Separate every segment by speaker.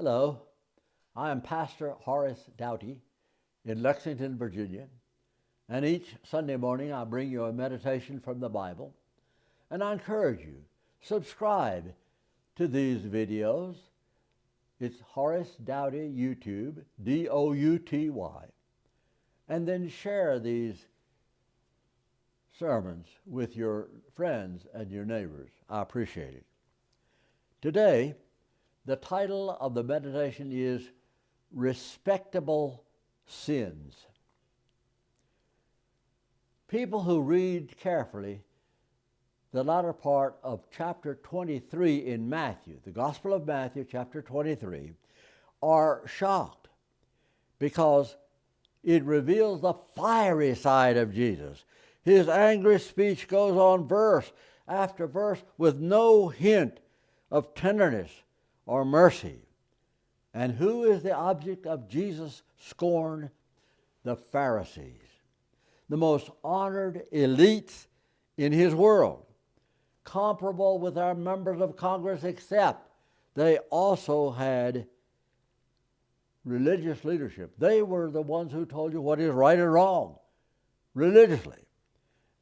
Speaker 1: Hello, I am Pastor Horace Douty in Lexington, Virginia, and each Sunday morning I bring you a meditation from the Bible, and I encourage you, subscribe to these videos. It's Horace Douty YouTube, D-O-U-T-Y, and then share these sermons with your friends and your neighbors. I appreciate it. Today, the title of the meditation is Respectable Sins. People who read carefully the latter part of chapter 23 in Matthew, the Gospel of Matthew, chapter 23, are shocked because it reveals the fiery side of Jesus. His angry speech goes on verse after verse with no hint of tenderness or mercy. And who is the object of Jesus' scorn? The Pharisees, the most honored elites in his world, comparable with our members of Congress, except they also had religious leadership. They were the ones who told you what is right and wrong religiously.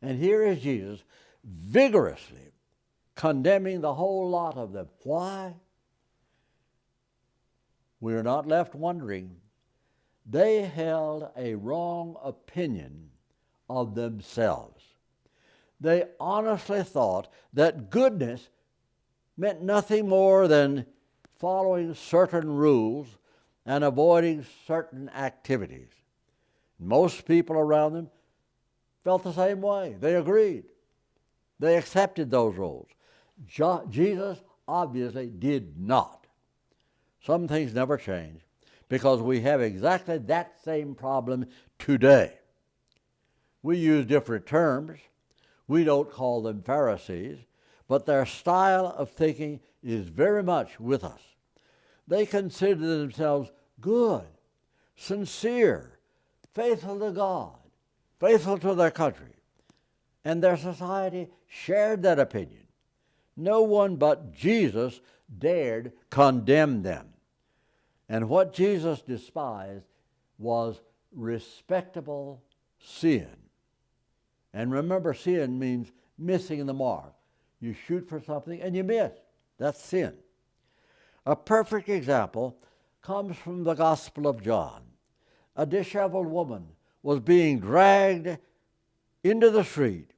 Speaker 1: And here is Jesus vigorously condemning the whole lot of them. Why? We are not left wondering. They held a wrong opinion of themselves. They honestly thought that goodness meant nothing more than following certain rules and avoiding certain activities. Most people around them felt the same way. They agreed. They accepted those rules. Jesus obviously did not. Some things never change because we have exactly that same problem today. We use different terms. We don't call them Pharisees, but their style of thinking is very much with us. They consider themselves good, sincere, faithful to God, faithful to their country, and their society shared that opinion. No one but Jesus dared condemn them. And what Jesus despised was respectable sin. And remember, sin means missing the mark. You shoot for something and you miss. That's sin. A perfect example comes from the Gospel of John. A disheveled woman was being dragged into the street.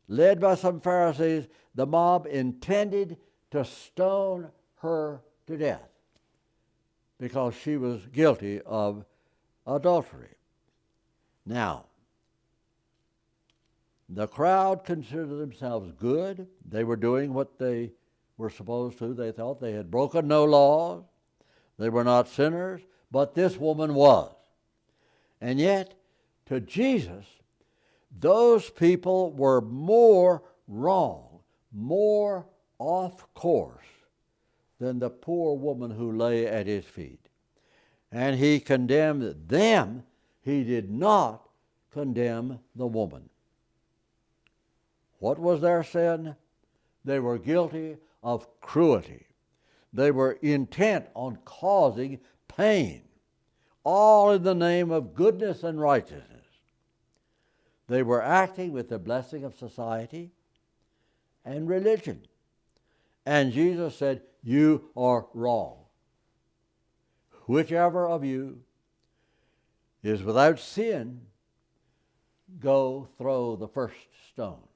Speaker 1: Led by some Pharisees, the mob intended to stone her to death because she was guilty of adultery. Now, the crowd considered themselves good. They were doing what they were supposed to. They thought they had broken no laws. They were not sinners, but this woman was. And yet, to Jesus, those people were more wrong, more off course than the poor woman who lay at his feet. And he condemned them. He did not condemn the woman. What was their sin? They were guilty of cruelty. They were intent on causing pain, all in the name of goodness and righteousness. They were acting with the blessing of society and religion. And Jesus said, "You are wrong. Whichever of you is without sin, go throw the first stone."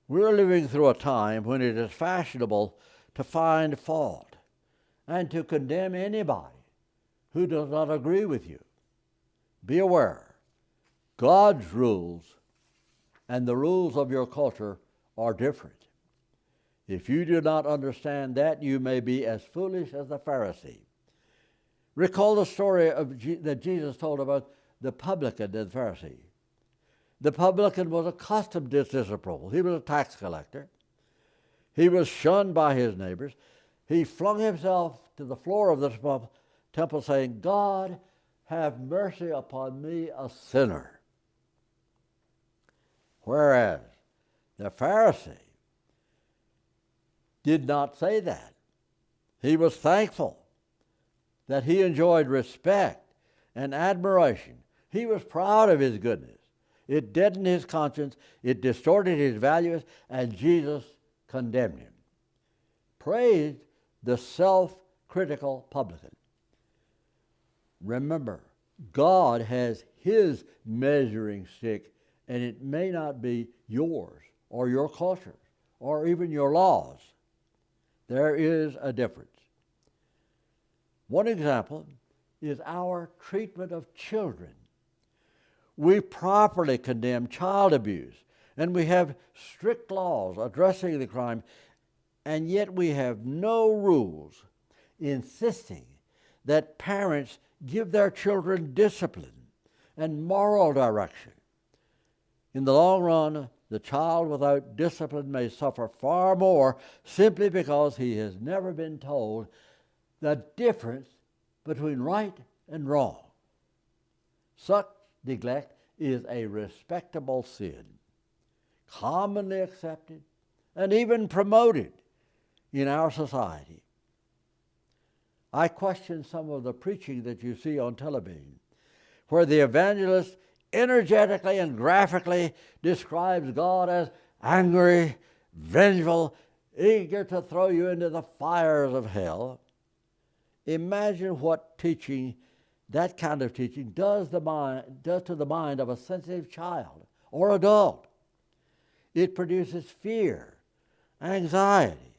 Speaker 1: We're living through a time when it is fashionable to find fault and to condemn anybody who does not agree with you. Be aware, God's rules and the rules of your culture are different. If you do not understand that, you may be as foolish as the Pharisee. Recall the story that Jesus told about the publican and the Pharisee. The publican was accustomed to disapproval. He was a tax collector. He was shunned by his neighbors. He flung himself to the floor of the temple saying, "God, have mercy upon me, a sinner." Whereas the Pharisee did not say that. He was thankful that he enjoyed respect and admiration. He was proud of his goodness. It deadened his conscience, it distorted his values, and Jesus condemned him. Praised the self-critical publican. Remember, God has his measuring stick, and it may not be yours or your culture or even your laws. There is a difference. One example is our treatment of children. We properly condemn child abuse, and we have strict laws addressing the crime, and yet we have no rules insisting that parents give their children discipline and moral direction. In the long run, the child without discipline may suffer far more simply because he has never been told the difference between right and wrong. Such neglect is a respectable sin, commonly accepted and even promoted in our society. I question some of the preaching that you see on television, where the evangelist energetically and graphically describes God as angry, vengeful, eager to throw you into the fires of hell. Imagine what teaching, that kind of teaching, does to the mind of a sensitive child or adult. It produces fear, anxiety,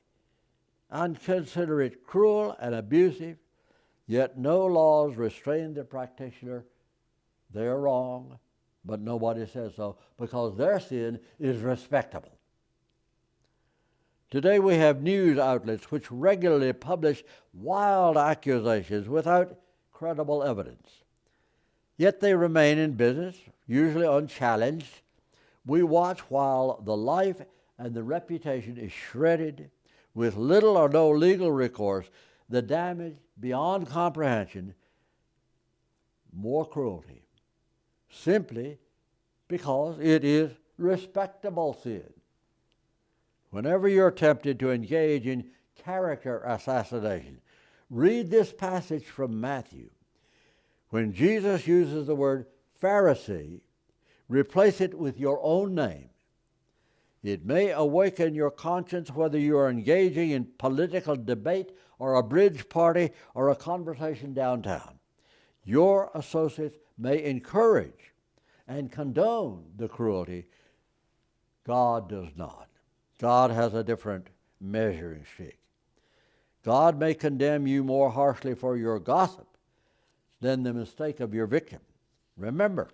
Speaker 1: and consider it cruel and abusive, yet no laws restrain the practitioner. They're wrong, but nobody says so because their sin is respectable. Today we have news outlets which regularly publish wild accusations without credible evidence. Yet they remain in business, usually unchallenged. We watch while the life and the reputation is shredded with little or no legal recourse, the damage beyond comprehension, more cruelty, simply because it is respectable sin. Whenever you're tempted to engage in character assassination, read this passage from Matthew. When Jesus uses the word Pharisee, replace it with your own name. It may awaken your conscience whether you are engaging in political debate or a bridge party or a conversation downtown. Your associates may encourage and condone the cruelty. God does not. God has a different measuring stick. God may condemn you more harshly for your gossip than the mistake of your victim. Remember,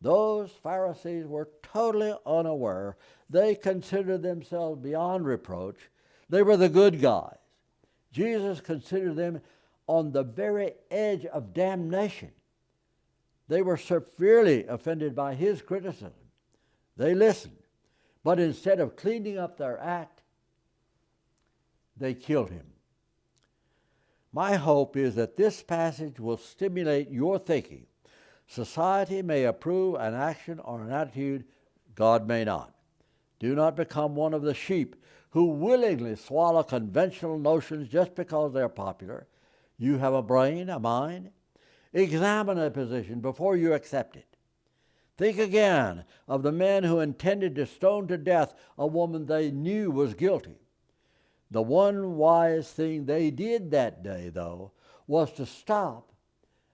Speaker 1: those Pharisees were totally unaware. They considered themselves beyond reproach. They were the good guys. Jesus considered them on the very edge of damnation. They were severely offended by his criticism. They listened, but instead of cleaning up their act, they killed him. My hope is that this passage will stimulate your thinking. Society may approve an action or an attitude, God may not. Do not become one of the sheep who willingly swallow conventional notions just because they're popular. You have a brain, a mind. Examine a position before you accept it. Think again of the men who intended to stone to death a woman they knew was guilty. The one wise thing they did that day, though, was to stop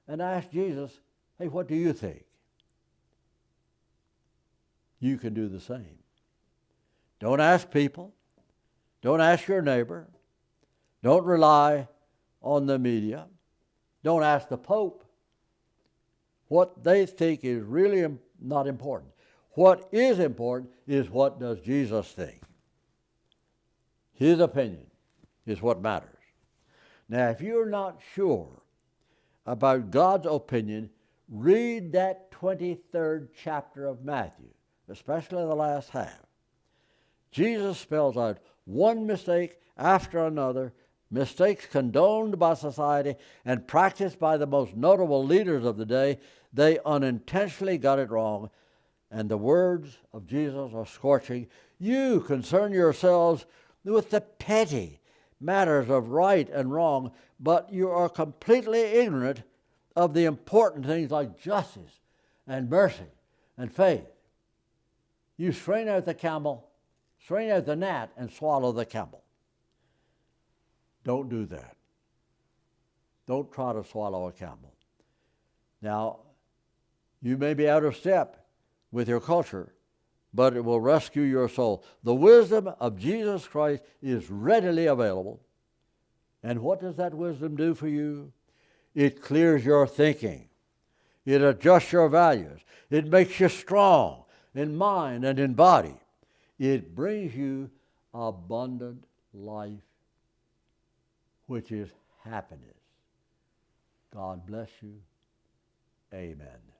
Speaker 1: and ask Jesus, hey, what do you think? You can do the same. Don't ask people. Don't ask your neighbor. Don't rely on the media. Don't ask the Pope. What they think is really not important. What is important is what does Jesus think. His opinion is what matters. Now, if you're not sure about God's opinion, read that 23rd chapter of Matthew, especially the last half. Jesus spells out one mistake after another, mistakes condoned by society and practiced by the most notable leaders of the day. They unintentionally got it wrong, and the words of Jesus are scorching. You concern yourselves with the petty, matters of right and wrong, but you are completely ignorant of the important things like justice and mercy and faith. You strain out the camel, strain out the gnat, and swallow the camel. Don't do that. Don't try to swallow a camel. Now, you may be out of step with your culture, but it will rescue your soul. The wisdom of Jesus Christ is readily available. And what does that wisdom do for you? It clears your thinking. It adjusts your values. It makes you strong in mind and in body. It brings you abundant life, which is happiness. God bless you. Amen.